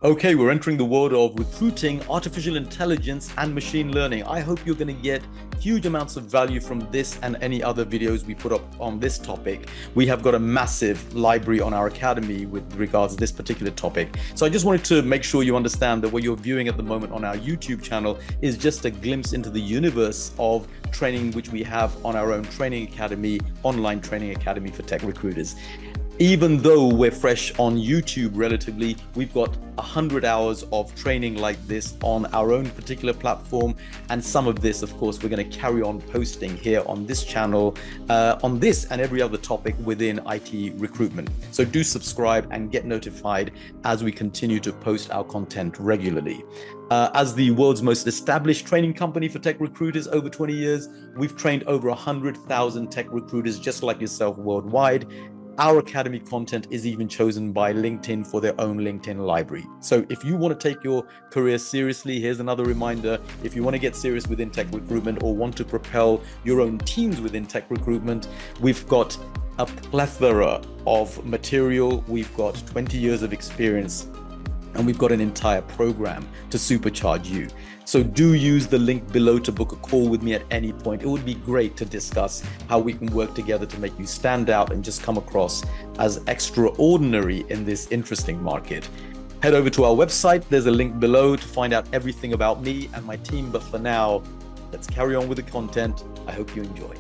Okay, we're entering the world of recruiting, artificial intelligence, and machine learning. I hope you're going to get huge amounts of value from this and any other videos we put up on this topic. We have got a massive library on our academy with regards to this particular topic. So I just wanted to make sure you understand that what you're viewing at the moment on our YouTube channel is just a glimpse into the universe of training which we have on our own training academy, online training academy for tech recruiters. Even though we're fresh on YouTube relatively, we've got 100 hours of training like this on our own particular platform. And some of this, of course, we're going to carry on posting here on this channel, on this and every other topic within IT recruitment. So do subscribe and get notified as we continue to post our content regularly. As the world's most established training company for tech recruiters over 20 years, we've trained over 100,000 tech recruiters just like yourself worldwide. Our academy content is even chosen by LinkedIn for their own LinkedIn library. So if you want to take your career seriously, here's another reminder. If you want to get serious within tech recruitment or want to propel your own teams within tech recruitment, we've got a plethora of material. We've got 20 years of experience and we've got an entire program to supercharge you. So do use the link below to book a call with me at any point. It would be great to discuss how we can work together to make you stand out and just come across as extraordinary in this interesting market. Head over to our website. There's a link below to find out everything about me and my team. But for now, let's carry on with the content. I hope you enjoy.